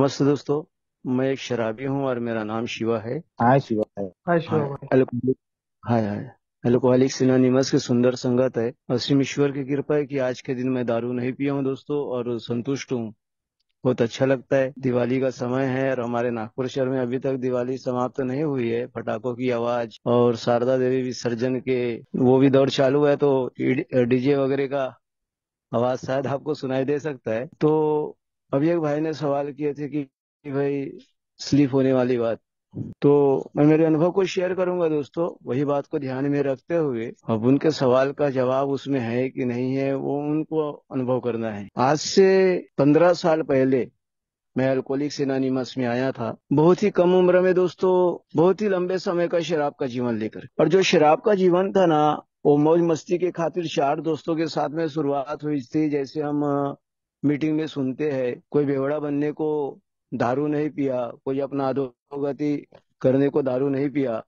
नमस्ते दोस्तों। मैं एक शराबी हूँ और मेरा नाम शिवा है। हाँ शिवा है। हाय शिवा हाय भाई। अल्कोहलिक। हाय हाय। अल्कोहलिक सिनोनिमस की सुंदर संगत है। असीम ईश्वर की कृपा है कि आज के दिन मैं दारू नहीं पिया हूँ दोस्तों, और संतुष्ट हूँ। बहुत अच्छा लगता है। दिवाली का समय है और हमारे नागपुर शहर में अभी तक दिवाली समाप्त नहीं हुई है। पटाखों की आवाज और शारदा देवी विसर्जन के वो भी दौर चालू है, तो डीजे वगैरह का आवाज शायद आपको सुनाई दे सकता है। तो अभी एक भाई ने सवाल किए थे कि भाई स्लीप होने वाली बात, तो मैं मेरे अनुभव को शेयर करूंगा दोस्तों। वही बात को ध्यान में रखते हुए अब उनके सवाल का जवाब उसमें है कि नहीं है, वो उनको अनुभव करना है। आज से 15 साल पहले मैं अल्कोहलिक एनोनिमस में आया था, बहुत ही कम उम्र में दोस्तों। बहुत ही लंबे समय का शराब का जीवन लेकर, और जो शराब का जीवन था ना, वो मौज मस्ती के खातिर चार दोस्तों के साथ में शुरुआत हुई थी। जैसे हम मीटिंग में सुनते हैं, कोई बेवड़ा बनने को दारू नहीं पिया, कोई अपना अधोगति करने को दारू नहीं पिया,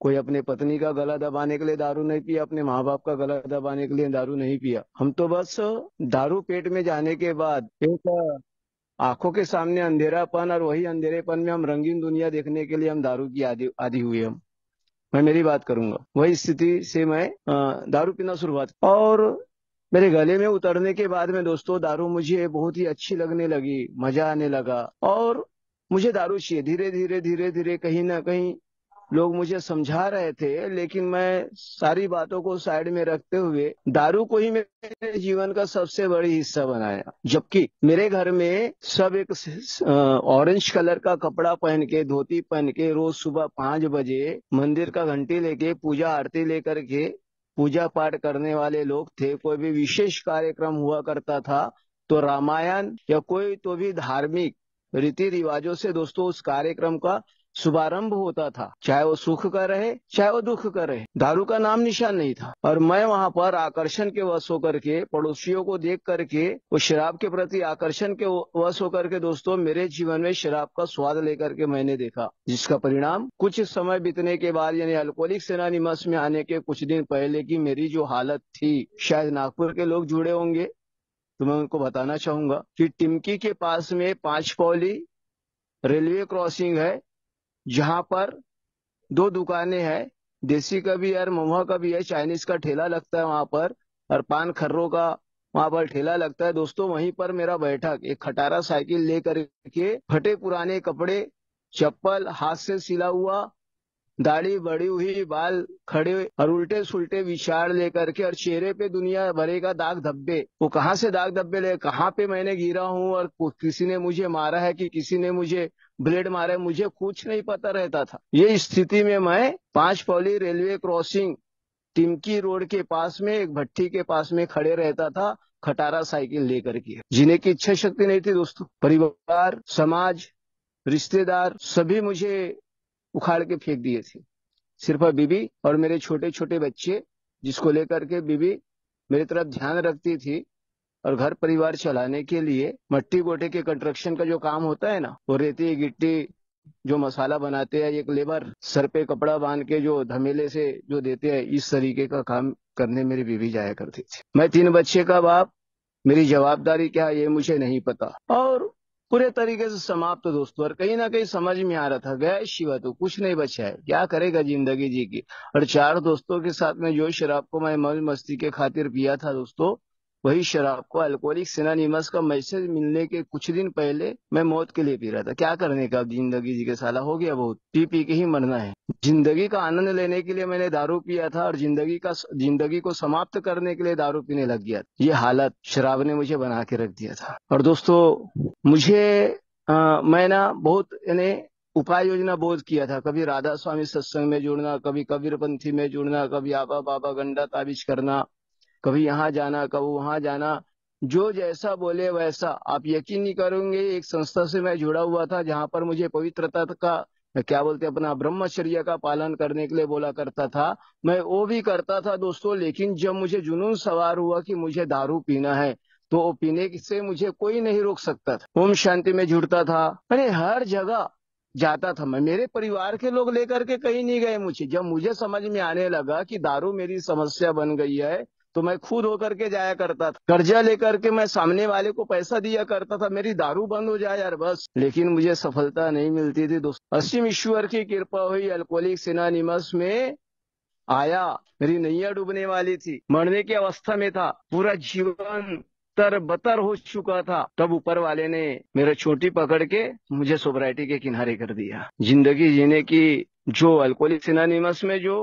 कोई अपने पत्नी का गला दबाने के लिए दारू नहीं पिया, अपने माँ बाप का गला दबाने के लिए दारू नहीं पिया। हम तो बस दारू पेट में जाने के बाद एक आंखों के सामने अंधेरापन, और वही अंधेरेपन में हम रंगीन दुनिया देखने के लिए हम दारू की आदि आदि हुए हम। मैं मेरी बात करूंगा, वही स्थिति से मैं दारू पीना शुरुआत, और मेरे गले में उतरने के बाद में दोस्तों दारू मुझे बहुत ही अच्छी लगने लगी, मजा आने लगा। और मुझे दारू चाहिए। धीरे धीरे धीरे धीरे कहीं ना कहीं लोग मुझे समझा रहे थे, लेकिन मैं सारी बातों को साइड में रखते हुए दारू को ही मेरे जीवन का सबसे बड़ी हिस्सा बनाया। जबकि मेरे घर में सब एक ऑरेंज कलर का कपड़ा पहन के, धोती पहन के, रोज सुबह 5 बजे मंदिर का घंटी लेके पूजा आरती लेकर के पूजा पाठ करने वाले लोग थे। कोई भी विशेष कार्यक्रम हुआ करता था तो रामायण या कोई तो भी धार्मिक रीति रिवाजों से दोस्तों उस कार्यक्रम का शुभारंभ होता था, चाहे वो सुख का रहे चाहे वो दुख का रहे। दारू का नाम निशान नहीं था। और मैं वहां पर आकर्षण के वश होकर के, पड़ोसियों को देख करके, वो शराब के प्रति आकर्षण के वश होकर के दोस्तों मेरे जीवन में शराब का स्वाद लेकर के मैंने देखा, जिसका परिणाम कुछ समय बीतने के बाद, यानी अल्कोहलिक एनोनिमस में आने के कुछ दिन पहले की मेरी जो हालत थी, शायद नागपुर के लोग जुड़े होंगे तो मैं उनको बताना चाहूंगा कि टिमकी के पास में 5 पौली रेलवे क्रॉसिंग है, जहां पर 2 दुकानें हैं। देसी का भी है और महुआ का भी है। चाइनीज का ठेला लगता है वहां पर, और पान खर्रों का वहां पर ठेला लगता है दोस्तों। वहीं पर मेरा बैठक एक खटारा साइकिल लेकर के, फटे पुराने कपड़े, चप्पल हाथ से सिला हुआ, दाढ़ी बड़ी हुई, बाल खड़े और उल्टे सुल्टे विचार लेकर के, और चेहरे पे दुनिया भरे का दाग धब्बे। वो कहाँ से दाग धब्बे ले, कहाँ पे मैंने गिरा हूँ और किसी ने मुझे मारा है कि किसी ने मुझे ब्लेड मारा है, मुझे कुछ नहीं पता रहता था। ये स्थिति में मैं 5 पौली रेलवे क्रॉसिंग टिमकी रोड के पास में एक भट्टी के पास में खड़े रहता था, खटारा साइकिल लेकर के। जीने की इच्छा शक्ति नहीं थी दोस्तों। परिवार, समाज, रिश्तेदार सभी मुझे उखाड़ के फेंक दिए थे। सिर्फ बीबी और मेरे छोटे छोटे बच्चे, जिसको लेकर के बीबी मेरी तरफ ध्यान रखती थी, और घर परिवार चलाने के लिए मट्टी गोटे के कंस्ट्रक्शन का जो काम होता है ना, वो रेती गिट्टी जो मसाला बनाते हैं, एक लेबर सर पे कपड़ा बांध के जो धमेले से जो देते हैं, इस तरीके का काम करने मेरी बीवी जाया करती थी। मैं 3 बच्चे का बाप, मेरी जवाबदारी क्या है ये मुझे नहीं पता, और पूरे तरीके से समाप्त दोस्तों। और कहीं ना कहीं समझ में आ रहा था, गया शिवा तो कुछ नहीं बचा है, क्या करेगा जिंदगी जी की। और चार दोस्तों के साथ में जो शराब को मैं मौज मस्ती के खातिर पिया था दोस्तों, वही शराब को अल्कोहलिक एनोनिमस का मैसेज मिलने के कुछ दिन पहले मैं मौत के लिए पी रहा था। क्या करने का, अब जिंदगी जी के साला हो गया, बहुत पी पी के ही मरना है। जिंदगी का आनंद लेने के लिए मैंने दारू पिया था, और जिंदगी को समाप्त करने के लिए दारू पीने लग गया। ये हालत शराब ने मुझे बना के रख दिया था। और दोस्तों मुझे मैं ना बहुत यानी उपाय योजना बोध किया था। कभी राधा स्वामी सत्संग में जुड़ना, कभी कबीरपंथी में जुड़ना, कभी आबा बाबा गंडा ताबिज करना, कभी यहाँ जाना कभी वहां जाना, जो जैसा बोले वैसा। आप यकीन नहीं करोगे, एक संस्था से मैं जुड़ा हुआ था जहां पर मुझे पवित्रता का, क्या बोलते हैं, अपना ब्रह्मचर्य का पालन करने के लिए बोला करता था। मैं वो भी करता था दोस्तों, लेकिन जब मुझे जुनून सवार हुआ कि मुझे दारू पीना है, तो वो पीने से मुझे कोई नहीं रोक सकता था। ओम शांति में जुड़ता था, मैंने हर जगह जाता था। मैं, मेरे परिवार के लोग लेकर के कहीं नहीं गए मुझे। जब मुझे समझ में आने लगा कि दारू मेरी समस्या बन गई है, तो मैं खुद होकर के जाया करता था, कर्जा लेकर के मैं सामने वाले को पैसा दिया करता था, मेरी दारू बंद हो जाए यार बस। लेकिन मुझे सफलता नहीं मिलती थी दोस्त। असीम ईश्वर की कृपा हुई, अल्कोहलिक्स एनोनिमस में आया। मेरी नैया डूबने वाली थी, मरने की अवस्था में था, पूरा जीवन तर बतर हो चुका था। तब ऊपर वाले ने मेरा चोटी पकड़ के मुझे सोबराइटी के किनारे कर दिया। जिंदगी जीने की जो अल्कोहलिक्स एनोनिमस में जो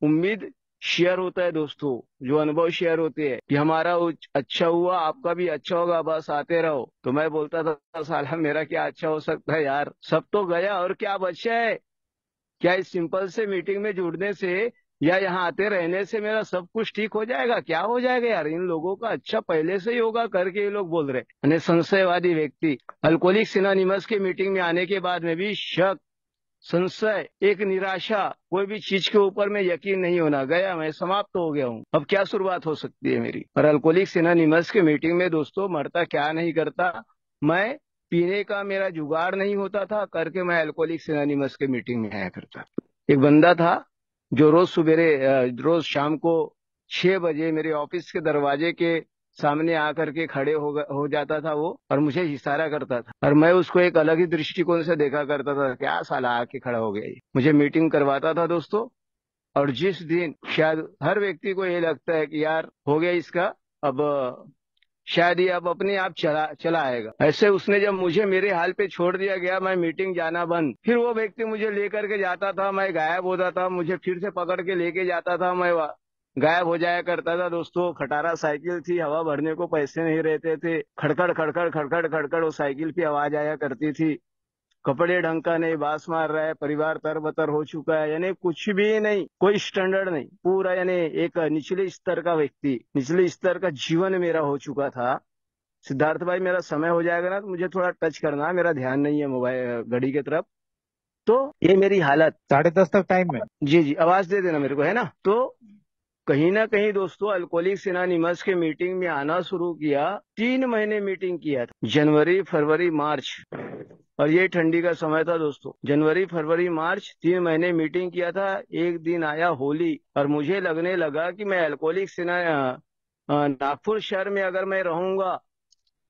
उम्मीद शेयर होता है दोस्तों, जो अनुभव शेयर होते हैं कि हमारा अच्छा हुआ, आपका भी अच्छा होगा, बस आते रहो। तो मैं बोलता था साला मेरा क्या अच्छा हो सकता है यार, सब तो गया और क्या बचा है। क्या इस सिंपल से मीटिंग में जुड़ने से या यहाँ आते रहने से मेरा सब कुछ ठीक हो जाएगा? क्या हो जाएगा यार, इन लोगों का अच्छा पहले से ही होगा करके ये लोग बोल रहे। यानी संशयवादी व्यक्ति अल्कोहलिक्स एनोनिमस की मीटिंग में आने के बाद में भी शक, संशय, एक निराशा, कोई भी चीज के ऊपर में यकीन नहीं होना, गया मैं समाप्त हो गया हूँ, अब क्या शुरुआत हो सकती है मेरी। और अल्कोहलिक्स एनोनिमस की मीटिंग में दोस्तों मरता क्या नहीं करता, मैं पीने का मेरा जुगाड़ नहीं होता था करके मैं अल्कोहलिक्स एनोनिमस के मीटिंग में आया करता। एक बंदा था जो रोज सवेरे रोज शाम को 6 बजे मेरे ऑफिस के दरवाजे के सामने आकर के खड़े हो जाता था वो, और मुझे इशारा करता था, और मैं उसको एक अलग ही दृष्टिकोण से देखा करता था, क्या साला आके खड़ा हो गया ये। मुझे मीटिंग करवाता था दोस्तों। और जिस दिन शायद हर व्यक्ति को ये लगता है कि यार हो गया इसका, अब शायद ये अब अपने आप चला आएगा, ऐसे उसने जब मुझे मेरे हाल पे छोड़ दिया गया, मैं मीटिंग जाना बंद, फिर वो व्यक्ति मुझे लेकर के जाता था, मैं गायब होता था, मुझे फिर से पकड़ के लेके जाता था, मैं गायब हो जाया करता था दोस्तों। खटारा साइकिल थी, हवा भरने को पैसे नहीं रहते थे, खड़खड़ खड़खड़ खड़खड़ खड़खड़ वो साइकिल की आवाज आया करती थी। कपड़े ढंग का नहीं, बास मार रहा है, परिवार तरबतर हो चुका है, यानी कुछ भी नहीं, कोई स्टैंडर्ड नहीं, पूरा यानी एक निचले स्तर का व्यक्ति, निचले स्तर का जीवन मेरा हो चुका था। सिद्धार्थ भाई मेरा समय हो जाएगा ना तो मुझे थोड़ा टच करना है, मेरा ध्यान नहीं है मोबाइल घड़ी की तरफ। तो ये मेरी हालत। 10:30 तक टाइम है। जी जी, आवाज दे देना मेरे को, है ना। तो कहीं ना कहीं दोस्तों अल्कोहलिक्स एनोनिमस के मीटिंग में आना शुरू किया। 3 महीने मीटिंग किया था, जनवरी फरवरी मार्च, और ये ठंडी का समय था दोस्तों। जनवरी फरवरी मार्च 3 महीने मीटिंग किया था। एक दिन आया होली, और मुझे लगने लगा कि मैं अल्कोहलिक्स नागपुर शहर में अगर मैं रहूंगा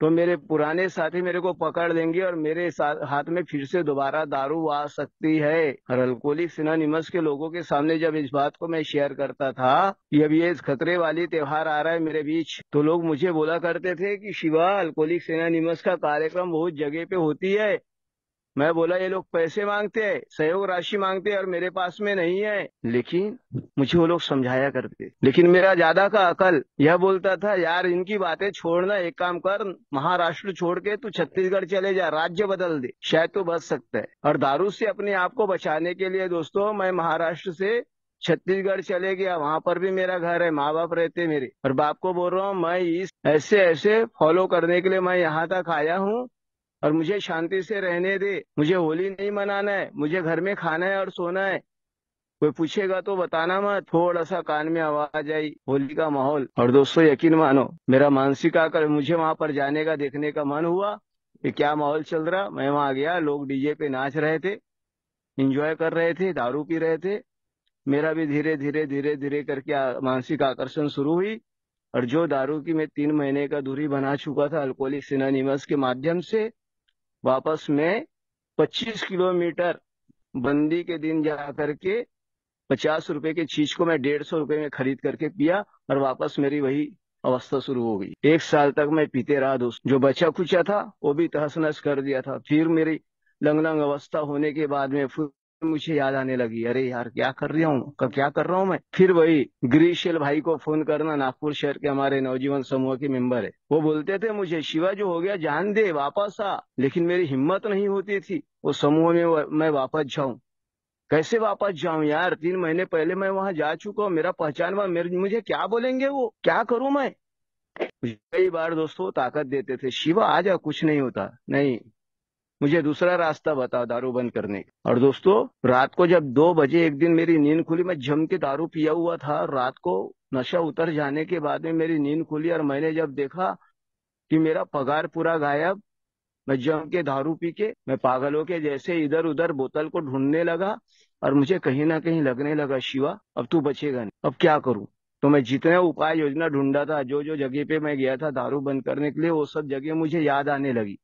तो मेरे पुराने साथी मेरे को पकड़ लेंगे और मेरे हाथ में फिर से दोबारा दारू आ सकती है। और अल्कोहलिक्स एनोनिमस के लोगों के सामने जब इस बात को मैं शेयर करता था कि अब ये खतरे वाली त्योहार आ रहा है मेरे बीच, तो लोग मुझे बोला करते थे कि शिवा, अल्कोहलिक्स एनोनिमस का कार्यक्रम बहुत जगह पे होती है। मैं बोला ये लोग पैसे मांगते हैं, सहयोग राशि मांगते हैं, और मेरे पास में नहीं है। लेकिन मुझे वो लोग समझाया करते, लेकिन मेरा ज्यादा का अकल यह बोलता था, यार इनकी बातें छोड़ना, एक काम कर, महाराष्ट्र छोड़ के तू छत्तीसगढ़ चले जा, राज्य बदल दे, शायद तो बच सकता है। और दारू से अपने आप को बचाने के लिए दोस्तों मैं महाराष्ट्र से छत्तीसगढ़ चले गया। वहां पर भी मेरा घर है, माँ बाप रहते मेरे, और बाप को बोल रहा हूँ मैं इस ऐसे ऐसे फॉलो करने के लिए मैं यहाँ तक आया हूँ, और मुझे शांति से रहने दे, मुझे होली नहीं मनाना है, मुझे घर में खाना है और सोना है, कोई पूछेगा तो बताना मत। थोड़ा सा कान में आवाज आई, होली का माहौल, और दोस्तों यकीन मानो मेरा मानसिक आकर मुझे वहां पर जाने का, देखने का मन हुआ कि क्या माहौल चल रहा। मैं वहां गया, लोग डीजे पे नाच रहे थे, इंजॉय कर रहे थे, दारू पी रहे थे। मेरा भी धीरे धीरे धीरे धीरे करके मानसिक आकर्षण शुरू हुई। और जो दारू की मैं 3 महीने का दूरी बना चुका था अल्कोहलिक्स एनोनिमस के माध्यम से, वापस में 25 किलोमीटर बंदी के दिन जा करके 50 रुपए की चीज को मैं 150 रुपए में खरीद करके पिया, और वापस मेरी वही अवस्था शुरू हो गई। 1 साल तक मैं पीते रहा दोस्त, जो बचा खुचा था वो भी तहस नहस कर दिया था। फिर मेरी लंग लंग अवस्था होने के बाद में फिर मुझे याद आने लगी, अरे यार क्या कर रहा हूँ, क्या कर रहा हूँ मैं। फिर वही गिरीशेल भाई को फोन करना, नागपुर शहर के हमारे नवजीवन समूह के मेंबर है, वो बोलते थे मुझे, शिवा जो हो गया जान दे, वापस आ। लेकिन मेरी हिम्मत नहीं होती थी वो समूह में मैं वापस जाऊं। कैसे वापस जाऊं यार, 3 महीने पहले मैं वहां जा चुका हूँ, मेरा पहचान हुआ, मुझे क्या बोलेंगे वो, क्या करूं मैं। मुझे कई बार दोस्तों ताकत देते थे, शिवा आ जा, कुछ नहीं होता, नहीं, मुझे दूसरा रास्ता बताओ दारू बंद करने का। और दोस्तों रात को जब 2 बजे एक दिन मेरी नींद खुली, मैं जम के दारू पिया हुआ था, रात को नशा उतर जाने के बाद में मेरी नींद खुली, और मैंने जब देखा कि मेरा पगार पूरा गायब, मैं जम के दारू पी के मैं पागलों के जैसे इधर उधर बोतल को ढूंढने लगा। और मुझे कहीं ना कहीं लगने लगा, शिवा अब तू बचेगा नहीं, अब क्या करूं। 3 महीने पहले मैं वहां जा चुका हूँ, मेरा पहचान हुआ, मेरे को क्या बोलेंगे वो, क्या करूं मैं। तो मैं जितने उपाय योजना ढूंढा था, जो जो जगह पे मैं गया था दारू बंद करने के लिए, वो सब जगह मुझे याद आने लगी,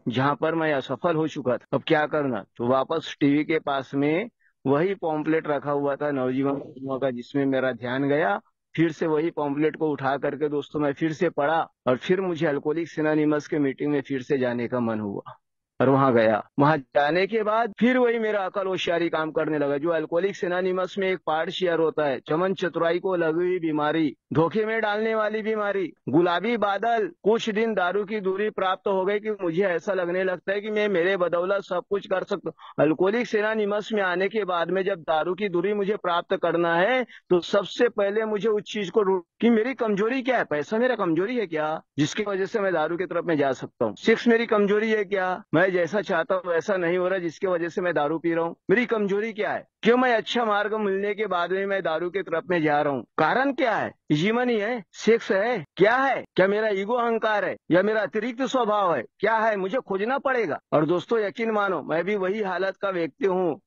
जहां पर मैं असफल हो चुका था। अब क्या करना, तो वापस टीवी के पास में वही पॉम्पलेट रखा हुआ था नवजीवन समूह का, जिसमें मेरा ध्यान गया। फिर से वही पॉम्पलेट को उठा करके दोस्तों मैं फिर से पढ़ा, और फिर मुझे अल्कोहलिक्स एनोनिमस के मीटिंग में फिर से जाने का मन हुआ, और वहां गया। वहां जाने के बाद फिर वही मेरा अकल होशियारी काम करने लगा। जो अल्कोहलिक्स एनोनिमस में एक पार्ट शेयर होता है, चमन चतुराई को लगी हुई बीमारी, धोखे में डालने वाली बीमारी, गुलाबी बादल, कुछ दिन दारू की दूरी प्राप्त हो गई कि मुझे ऐसा लगने लगता है कि मैं मेरे बदौलत सब कुछ कर सकता हूँ। अल्कोहलिक्स एनोनिमस में आने के बाद में जब दारू की दूरी मुझे प्राप्त करना है, तो सबसे पहले मुझे उस चीज को कि मेरी कमजोरी क्या है। पैसा मेरा कमजोरी है क्या, जिसकी वजह से मैं दारू की तरफ में जा सकता हूँ? सेक्स मेरी कमजोरी है क्या, मैं जैसा चाहता हूँ वैसा नहीं हो रहा जिसकी वजह से मैं दारू पी रहा हूँ? मेरी कमजोरी क्या है? क्यों मैं अच्छा मार्ग मिलने के बाद में मैं दारू की तरफ में जा रहा हूँ? कारण क्या है? जीवन ही है, सेक्स है, क्या है? क्या मेरा ईगो अहंकार है, या मेरा अतिरिक्त स्वभाव है? क्या है? मुझे खोजना पड़ेगा। और दोस्तों यकीन मानो, मैं भी वही हालत का व्यक्ति हूँ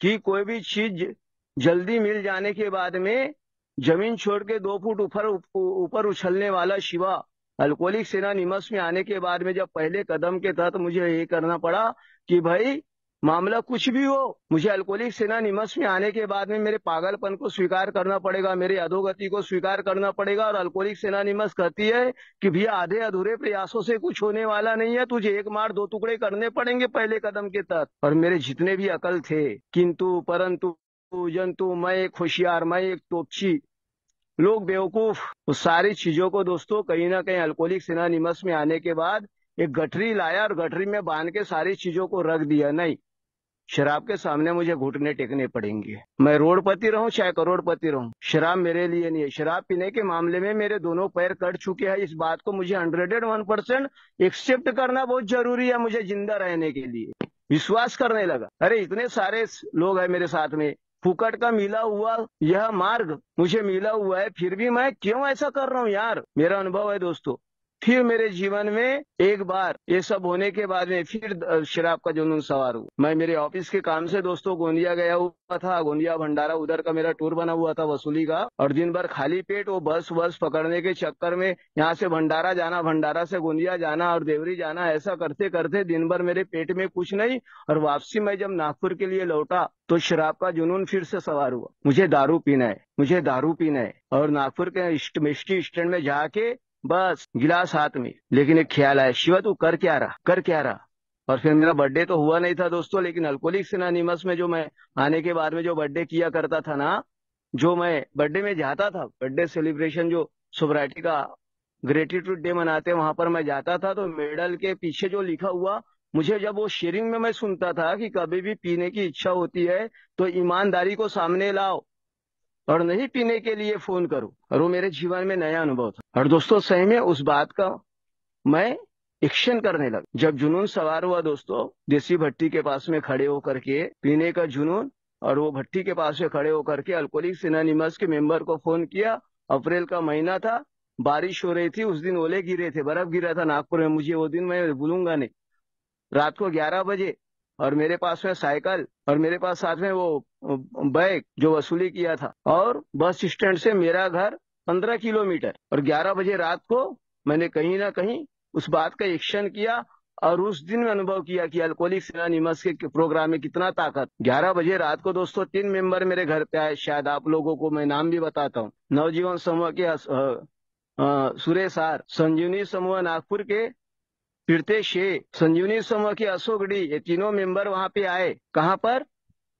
कि कोई भी चीज जल्दी मिल जाने के बाद में जमीन छोड़ के 2 फुट ऊपर ऊपर उछलने वाला शिवा, अल्कोहलिक्स एनोनिमस में आने के बाद में जब पहले कदम के तहत मुझे ये करना पड़ा कि भाई मामला कुछ भी हो, मुझे अल्कोहलिक्स एनोनिमस में आने के बाद में मेरे पागलपन को स्वीकार करना पड़ेगा, मेरे अधोगति को स्वीकार करना पड़ेगा। और अल्कोहलिक्स एनोनिमस कहती है कि भैया आधे अधूरे प्रयासों से कुछ होने वाला नहीं है, तुझे एक मार दो टुकड़े करने पड़ेंगे पहले कदम के तहत। और मेरे जितने भी अकल थे, किंतु परंतु जंतु, मैं एक होशियार, मैं एक तोपची, लोग बेवकूफ, उस सारी चीजों को दोस्तों कहीं ना कहीं अल्कोहलिक्स एनोनिमस में आने के बाद एक गठरी लाया और गठरी में बांध के सारी चीजों को रख दिया। नहीं, शराब के सामने मुझे घुटने टेकने पड़ेंगे। मैं रोडपति रहूं चाहे करोड़पति रहूं, शराब मेरे लिए नहीं है। शराब पीने के मामले में मेरे दोनों पैर कट चुके हैं। इस बात को मुझे 101% एक्सेप्ट करना बहुत जरूरी है मुझे जिंदा रहने के लिए। विश्वास करने लगा, अरे इतने सारे लोग हैं मेरे साथ में, फुकट का मिला हुआ यह मार्ग मुझे मिला हुआ है, फिर भी मैं क्यों ऐसा कर रहा हूँ यार? मेरा अनुभव है दोस्तों। फिर मेरे जीवन में एक बार ये सब होने के बाद में फिर शराब का जुनून सवार हुआ। मैं मेरे ऑफिस के काम से दोस्तों गोंदिया गया हुआ था, गोंदिया भंडारा उधर का मेरा टूर बना हुआ था वसूली का, और दिन भर खाली पेट वो बस बस पकड़ने के चक्कर में यहाँ से भंडारा जाना, भंडारा से गोंदिया जाना और देवरी जाना, ऐसा करते करते दिन भर मेरे पेट में कुछ नहीं। और वापसी में जब नागपुर के लिए लौटा तो शराब का जुनून फिर से सवार हुआ, मुझे दारू पीना है, मुझे दारू पीना है। और नागपुर के मिष्टी स्टैंड में जाके बस गिलास हाथ में, लेकिन एक ख्याल आया, शिवा तू कर क्या रहा, कर क्या रहा? और फिर मेरा बर्थडे तो हुआ नहीं था दोस्तों, लेकिन अल्कोहलिक्स एनोनिमस में जो मैं आने के बाद में जो बर्थडे किया करता था ना, जो मैं बर्थडे में जाता था, बर्थडे सेलिब्रेशन जो सोसाइटी का ग्रेटिट्यूड डे मनाते हैं वहां पर मैं जाता था, तो मेडल के पीछे जो लिखा हुआ, मुझे जब वो शेयरिंग में मैं सुनता था कि कभी भी पीने की इच्छा होती है तो ईमानदारी को सामने लाओ और नहीं पीने के लिए फोन करो। और वो मेरे जीवन में नया अनुभव था। और दोस्तों सही में उस बात का मैं एक्शन करने लगा। जब जुनून सवार हुआ दोस्तों, देसी भट्टी के पास में खड़े होकर के पीने का जुनून, और वो भट्टी के पास में खड़े होकर के अल्कोहलिक्स एनोनिमस के मेंबर को फोन किया। अप्रैल का महीना था, बारिश हो रही थी, उस दिन ओले गिरे थे, बर्फ गिरा था नागपुर में, मुझे वो दिन मैं भूलूंगा नहीं। रात को 11 बजे, और मेरे पास में साइकिल, और मेरे पास साथ में वो बैग जो वसूली किया था, और बस स्टैंड से मेरा घर 15 किलोमीटर। और 11 बजे रात को मैंने कहीं ना कहीं उस बात का एक्शन किया, और उस दिन में अनुभव किया कि अल्कोहलिक्स एनोनिमस के प्रोग्राम में कितना ताकत। 11 बजे रात को दोस्तों 3 मेंबर मेरे घर पे आए, शायद आप लोगों को मैं नाम भी बताता हूँ। नवजीवन समूह के सुरेश सर, संजीवनी समूह नागपुर के फिरते शे, संजीवनी समूह के अशोक डी, ये तीनों मेंबर वहां पे आए। कहाँ पर?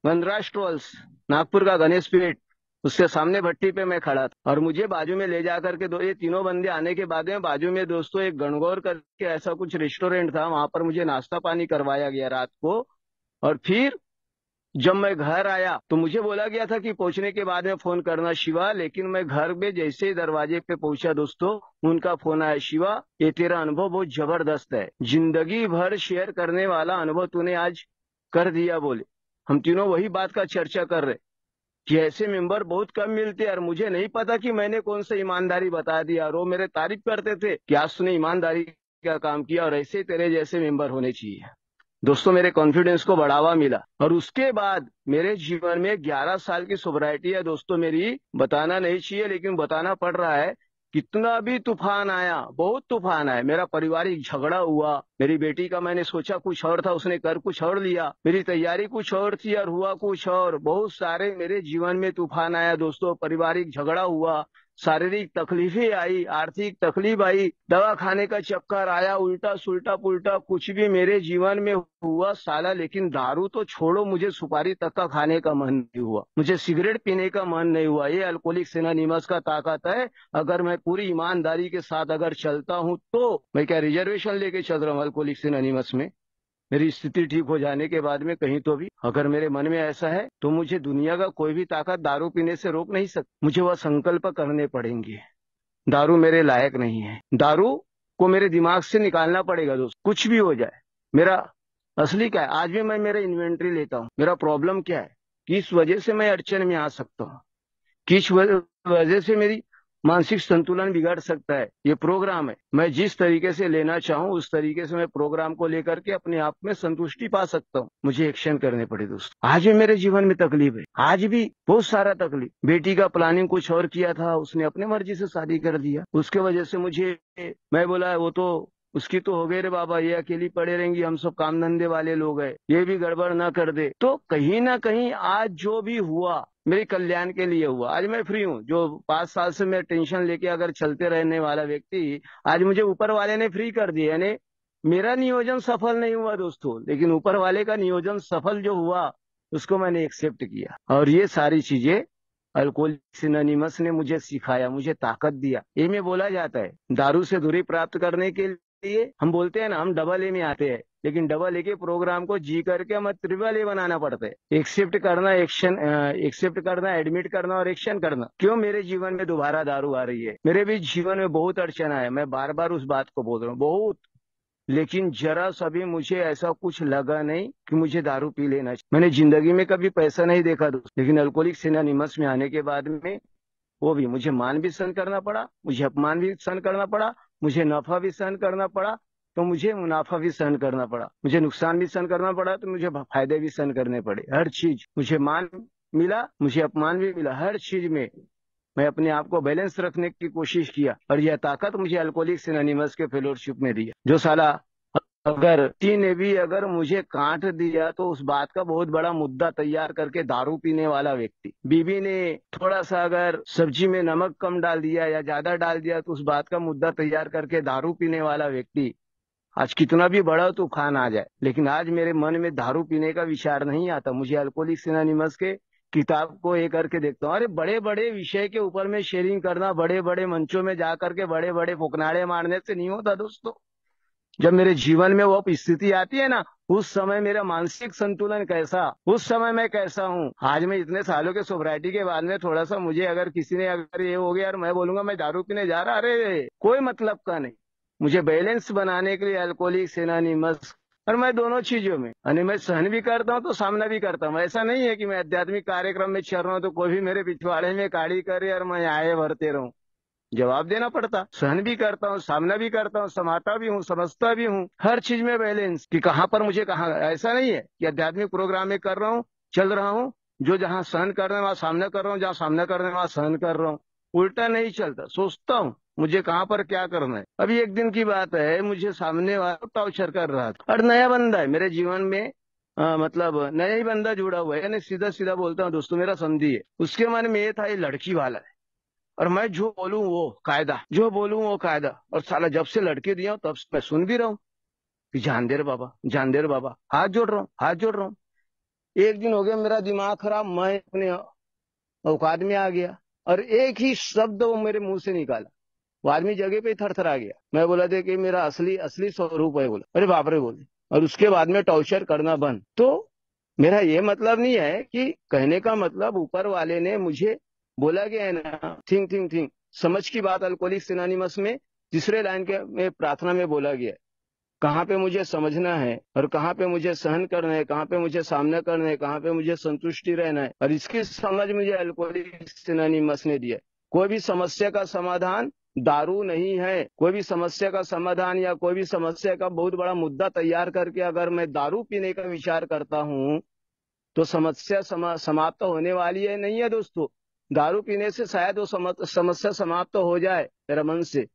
वनराज ट्रोल्स, नागपुर का गणेश पीठ, उसके सामने भट्टी पे मैं खड़ा था। और मुझे बाजू में ले जा करके ये तीनों बंदे आने के बाद में बाजू में दोस्तों एक गणगौर करके ऐसा कुछ रेस्टोरेंट था, वहां पर मुझे नाश्ता पानी करवाया गया रात को। और फिर जब मैं घर आया तो मुझे बोला गया था कि पहुंचने के बाद में फोन करना शिवा, लेकिन मैं घर में जैसे ही दरवाजे पे पहुंचा दोस्तों, उनका फोन आया, शिवा ये तेरा अनुभव बहुत जबरदस्त है, जिंदगी भर शेयर करने वाला अनुभव तूने आज कर दिया। बोले हम तीनों वही बात का चर्चा कर रहे कि ऐसे मेंबर बहुत कम मिलते हैं, और मुझे नहीं पता कि मैंने कौन सा ईमानदारी बता दिया। और वो मेरे तारीफ करते थे कि आज तूने ईमानदारी का काम किया, और ऐसे तेरे जैसे मेंबर होने चाहिए। दोस्तों मेरे कॉन्फिडेंस को बढ़ावा मिला और उसके बाद मेरे जीवन में 11 साल की सोब्राइटी है दोस्तों मेरी। बताना नहीं चाहिए लेकिन बताना पड़ रहा है। कितना भी तूफान आया, बहुत तूफान आया, मेरा पारिवारिक झगड़ा हुआ, मेरी बेटी का मैंने सोचा कुछ और था, उसने कर कुछ और लिया, मेरी तैयारी कुछ और थी और हुआ कुछ और। बहुत सारे मेरे जीवन में तूफान आया दोस्तों, पारिवारिक झगड़ा हुआ, शारीरिक तकलीफें आई, आर्थिक तकलीफ आई, दवा खाने का चक्कर आया, उल्टा सुल्टा पुल्टा कुछ भी मेरे जीवन में हुआ साला। लेकिन दारू तो छोड़ो, मुझे सुपारी तक का खाने का मन नहीं हुआ, मुझे सिगरेट पीने का मन नहीं हुआ। ये अल्कोहलिक्स एनोनिमस का ताकत है। अगर मैं पूरी ईमानदारी के साथ अगर चलता हूं तो मैं क्या रिजर्वेशन लेके चल रहा हूँ अल्कोहलिक्स एनोनिमस में। मेरी स्थिति ठीक हो जाने के बाद में कहीं तो भी अगर मेरे मन में ऐसा है तो मुझे दुनिया का कोई भी ताकत दारू पीने से रोक नहीं सकती। मुझे वह संकल्प करने पड़ेंगे। दारू मेरे लायक नहीं है, दारू को मेरे दिमाग से निकालना पड़ेगा दोस्त, कुछ भी हो जाए। मेरा असली क्या है, आज भी मैं मेरा इन्वेंट्री लेता हूँ, मेरा प्रॉब्लम क्या है, किस वजह से मैं अड़चन में आ सकता हूँ, किस वजह से मेरी मानसिक संतुलन बिगड़ सकता है। ये प्रोग्राम है, मैं जिस तरीके से लेना चाहूँ उस तरीके से मैं प्रोग्राम को लेकर के अपने आप में संतुष्टि पा सकता हूँ। मुझे एक्शन करने पड़े दोस्तों। आज भी मेरे जीवन में तकलीफ है, आज भी बहुत सारा तकलीफ। बेटी का प्लानिंग कुछ और किया था, उसने अपनी मर्जी से शादी कर दिया, उसके वजह से मुझे, मैं बोला वो तो उसकी तो हो गई रे बाबा, ये अकेली पड़े रहेंगी, हम सब काम धंधे वाले लोग हैं, ये भी गड़बड़ ना कर दे। तो कहीं ना कहीं आज जो भी हुआ मेरे कल्याण के लिए हुआ। आज मैं फ्री हूँ। जो 5 साल से मैं टेंशन लेके अगर चलते रहने वाला व्यक्ति, आज मुझे ऊपर वाले ने फ्री कर दिया। यानी मेरा नियोजन सफल नहीं हुआ दोस्तों, लेकिन ऊपर वाले का नियोजन सफल जो हुआ उसको मैंने एक्सेप्ट किया। और ये सारी चीजें अल्कोहलिक्स एनोनिमस ने मुझे सिखाया, मुझे ताकत दिया। ये में बोला जाता है दारू से दूरी प्राप्त करने के लिए हम बोलते हैं ना, हम डबल ए में आते हैं, लेकिन डबल ए के प्रोग्राम को जी करके हमें ट्रिपल ए बनाना पड़ता है। एक्सेप्ट करना, एक्शन एक्सेप्ट करना, एडमिट करना और एक्शन करना। क्यों मेरे जीवन में दोबारा दारू आ रही है? मेरे भी जीवन में बहुत अड़चन है, मैं बार बार उस बात को बोल रहा हूँ, बहुत। लेकिन जरा सा भी मुझे ऐसा कुछ लगा नहीं कि मुझे दारू पी लेना चाहिए। मैंने जिंदगी में कभी पैसा नहीं देखा दोस्त, लेकिन अल्कोहलिक्स एनोनिमस में आने के बाद में वो भी मुझे मान भी सहन करना पड़ा, मुझे अपमान भी सहन करना पड़ा, मुझे नफा भी सहन करना पड़ा तो मुझे मुनाफा भी सहन करना पड़ा, मुझे नुकसान भी सहन करना पड़ा तो मुझे फायदे भी सहन करने पड़े। हर चीज, मुझे मान मिला, मुझे अपमान भी मिला, हर चीज में मैं अपने आप को बैलेंस रखने की कोशिश किया। और यह ताकत मुझे अल्कोहलिक्स एनोनिमस के फेलोशिप में दी। जो साला अगर किसी ने भी अगर मुझे काट दिया तो उस बात का बहुत बड़ा मुद्दा तैयार करके, दारू पीने वाला व्यक्ति, बीवी ने थोड़ा सा अगर सब्जी में नमक कम डाल दिया या ज्यादा डाल दिया तो उस बात का मुद्दा तैयार करके दारू पीने वाला व्यक्ति, आज कितना भी बड़ा तूफान आ जाए लेकिन आज मेरे मन में दारू पीने का विचार नहीं आता। मुझे अल्कोहलिक्स एनोनिमस के किताब को ये करके देखता हूँ। अरे बड़े बड़े विषय के ऊपर में शेयरिंग करना, बड़े बड़े मंचों में जाकर के बड़े बड़े फुकनाड़े मारने से नहीं होता दोस्तों। जब मेरे जीवन में वो स्थिति आती है ना, उस समय मेरा मानसिक संतुलन कैसा, उस समय मैं कैसा हूँ। आज मैं इतने सालों के सोब्राइटी के बाद में थोड़ा सा मुझे अगर किसी ने अगर ये हो गया और मैं बोलूंगा मैं दारू पीने जा रहा, अरे कोई मतलब का नहीं। मुझे बैलेंस बनाने के लिए अल्कोहलिक्स एनोनिमस, और मैं दोनों चीजों में, यानी मैं सहन भी करता हूँ तो सामना भी करता हूँ। ऐसा नहीं है कि मैं आध्यात्मिक कार्यक्रम में चल रहा हूँ तो कोई भी मेरे पिछवाड़े में काड़ी करे और मैं आए भरते रहूं। जवाब देना पड़ता, सहन भी करता हूँ, सामना भी करता हूँ, समाता भी हूँ, समझता भी हूँ। हर चीज में बैलेंस कि कहाँ पर मुझे कहाँ, ऐसा नहीं है कि आध्यात्मिक प्रोग्राम में कर रहा हूँ, चल रहा हूँ, जो जहाँ सहन करने वहां सामना कर रहा हूँ, जहाँ सामना करने वहां सहन कर रहा हूँ। उल्टा नहीं चलता, सोचता हूँ मुझे कहाँ पर क्या करना है। अभी एक दिन की बात है, मुझे सामने वाला टॉर्चर कर रहा था और नया बंदा है मेरे जीवन में, मतलब नया ही बंदा जुड़ा हुआ है। यानी सीधा सीधा बोलता हूँ दोस्तों, मेरा समझी है। उसके मन में ये था ये लड़की वाला है और मैं जो बोलूं वो कायदा, जो बोलूं वो कायदा। और साला जब से लड़के दिया हूं तब से मैं सुन भी रहा हूँ कि जान दे रे बाबा, जान दे रे बाबा, हाथ जोड़ रहा हूँ, हाथ जोड़ रहा हूँ। एक दिन हो गया मेरा दिमाग खराब, मैं अपने औकात में आ गया और एक ही शब्द वो मेरे मुंह से निकाला। वो आदमी जगह पे ही थरथरा गया। मैं बोला था कि मेरा असली असली स्वरूप है। बोला अरे बाप रे, बोले। और उसके बाद में टॉर्चर करना बंद। तो मेरा ये मतलब नहीं है कि, कहने का मतलब ऊपर वाले ने मुझे बोला गया है ना, थिंक थिंक थिंक, समझ की बात अल्कोहलिक्स एनोनिमस में तीसरे लाइन के में प्रार्थना में बोला गया है। कहाँ पे मुझे समझना है और कहाँ पे मुझे सहन करना है, कहाँ पे मुझे सामना करना है, कहाँ पे मुझे संतुष्टि रहना है। और इसकी समझ मुझे अल्कोहलिक्स एनोनिमस ने दिया है। कोई भी समस्या का समाधान दारू नहीं है। कोई भी समस्या का समाधान या कोई भी समस्या का बहुत बड़ा मुद्दा तैयार करके अगर मैं दारू पीने का विचार करता हूँ तो समस्या समाप्त होने वाली है नहीं है दोस्तों। दारू पीने से शायद वो समस्या समाप्त हो जाए मेरा मन से,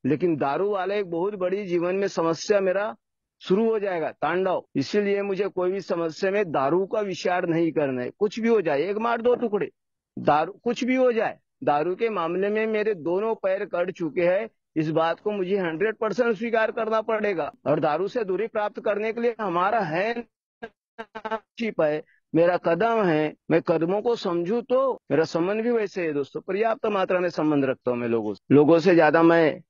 लेकिन दारू वाला एक बहुत बड़ी जीवन में समस्या मेरा शुरू हो जाएगा तांडव। इसीलिए मुझे कोई भी समस्या में दारू का विचार नहीं करना है। कुछ भी हो जाए, एक मार दो टुकड़े, दारू कुछ भी हो जाए, दारू के मामले में मेरे दोनों पैर कट चुके हैं। इस बात को मुझे 100% स्वीकार करना पड़ेगा। और दारू से दूरी प्राप्त करने के लिए हमारा है चिप है, मेरा कदम है, मैं कदमों को समझू तो मेरा संबंध भी वैसे है दोस्तों। पर्याप्त मात्रा में संबंध रखता हूँ मैं लोगों से ज्यादा मैं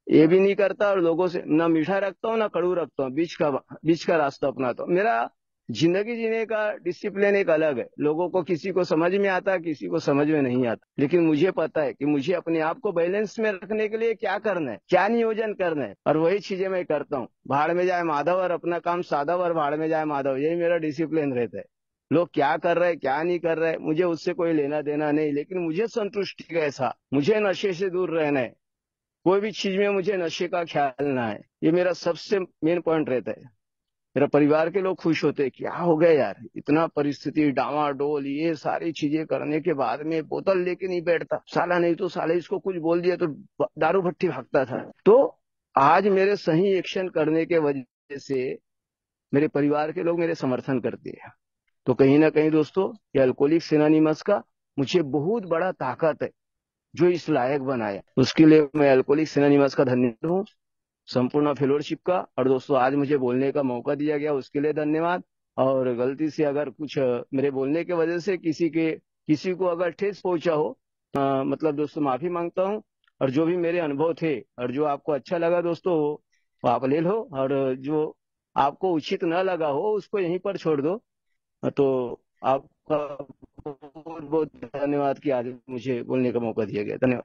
ये भी नहीं करता, और लोगों से ना मीठा रखता हूँ ना कड़ू रखता हूँ, बीच का रास्ता अपनाता हूँ। मेरा जिंदगी जीने का डिसिप्लिन एक अलग है। लोगों को किसी को समझ में आता है, किसी को समझ में नहीं आता, लेकिन मुझे पता है कि मुझे अपने आप को बैलेंस में रखने के लिए क्या करना है, क्या नियोजन करना है, और वही चीजें मैं करता हूँ। भाड़ में जाए माधव और अपना काम साधा, और भाड़ में जाए माधव, यही मेरा डिसिप्लिन रहता है। लोग क्या कर रहे हैं क्या नहीं कर रहे, मुझे उससे कोई लेना देना नहीं, लेकिन मुझे संतुष्टि कैसा, मुझे नशे से दूर रहना है। कोई भी चीज में मुझे नशे का ख्याल ना है, ये मेरा सबसे मेन पॉइंट रहता है। मेरा परिवार के लोग खुश होते हैं, क्या हो गया यार, इतना परिस्थिति डामाडोल, ये सारी चीजें करने के बाद में बोतल लेके नहीं बैठता साला, नहीं तो साले इसको कुछ बोल दिया तो दारू भट्टी भागता था। तो आज मेरे सही एक्शन करने के वजह से मेरे परिवार के लोग मेरे समर्थन करते हैं। तो कहीं ना कहीं दोस्तों, ये अल्कोहलिक्स एनोनिमस का मुझे बहुत बड़ा ताकत है जो इस लायक बनाया। उसके लिए मैं अल्कोहलिक्स एनोनिमस का धन्यवाद हूँ, संपूर्ण फेलोशिप का। और दोस्तों, आज मुझे बोलने का मौका दिया गया उसके लिए धन्यवाद। और गलती से अगर कुछ मेरे बोलने की वजह से किसी को अगर ठेस पहुंचा हो, मतलब दोस्तों माफी मांगता हूँ। और जो भी मेरे अनुभव थे और जो आपको अच्छा लगा दोस्तों, वो आप ले लो, और जो आपको उचित न लगा हो उसको यहीं पर छोड़ दो। तो आपका बहुत बहुत धन्यवाद कि आज मुझे बोलने का मौका दिया गया। धन्यवाद।